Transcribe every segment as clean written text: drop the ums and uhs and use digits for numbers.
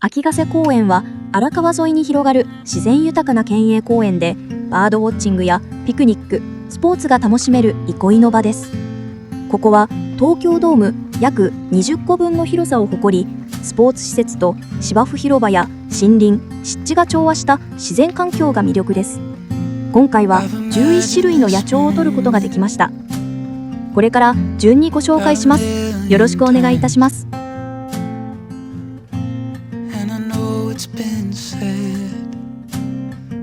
秋ヶ瀬公園は荒川沿いに広がる自然豊かな県営公園で、バードウォッチングやピクニック、スポーツが楽しめる憩いの場です。ここは東京ドーム約20個分の広さを誇り、スポーツ施設と芝生広場や森林、湿地が調和した自然環境が魅力です。今回は11種類の野鳥を撮ることができました。これから順にご紹介します。よろしくお願いいたします。It's been said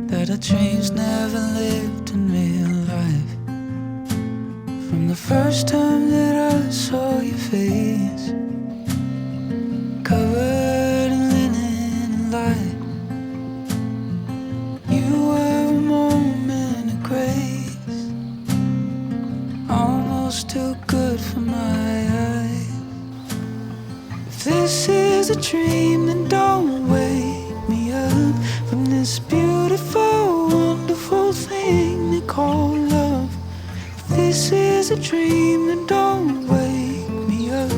that our dreams never lived in real life. From the first time that I saw your face, covered in linen and light, you were a moment of grace, almost too good for my eyes. If this is a dream, then don't wake me up from this beautiful, wonderful thing they call love. If this is a dream, then don't wake me up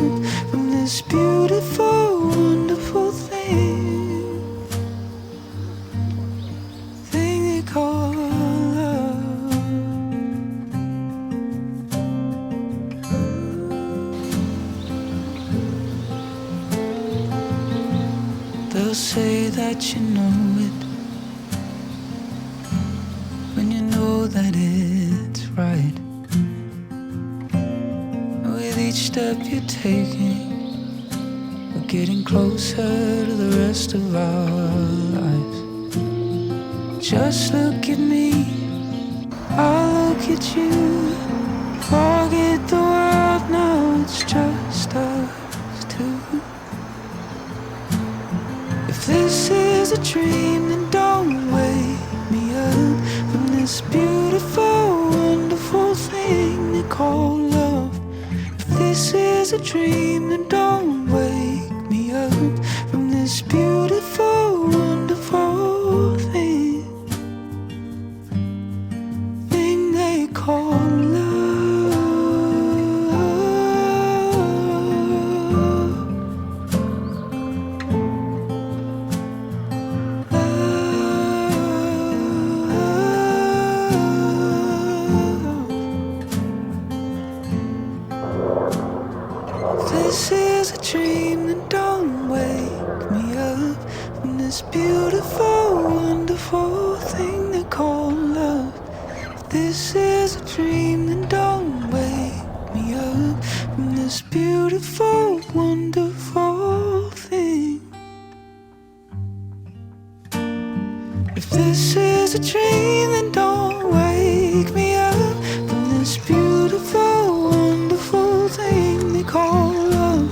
from this beautiful, wonderful thing they call love. They'll say that you know it when you know that it's right. With each step you're taking, we're getting closer to the rest of our lives. Just look at me, I'll look at you. Forget the world now, it's just us two. If this is a dream, then don't wake me up from this beautiful, wonderful thing they call love. If this is a dream, then don't wake me up from this beautiful, wonderful thing they call love. This is a dream, then don't wake me up from this beautiful, wonderful thing they call love. If this is a dream, then don't wake me up from this beautiful, wonderful thing. If this is a dream, then don't wake me up from this beautiful, wonderful thing they call love.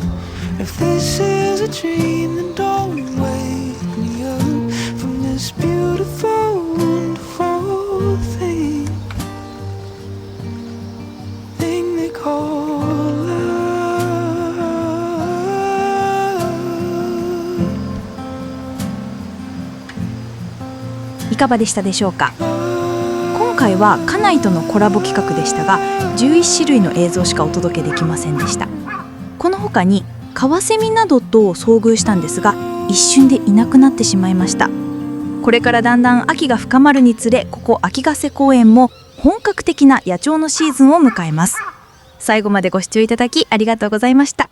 If this is a dream, then don't wake me up from this beautiful, wonderful thing they call love. いかがでしたでしょうか。今回は家内とのコラボ企画でしたが、11種類の映像しかお届けできませんでした。この他にカワセミなどと遭遇したんですが、一瞬でいなくなってしまいました。これからだんだん秋が深まるにつれ、ここ秋ヶ瀬公園も本格的な野鳥のシーズンを迎えます。最後までご視聴いただきありがとうございました。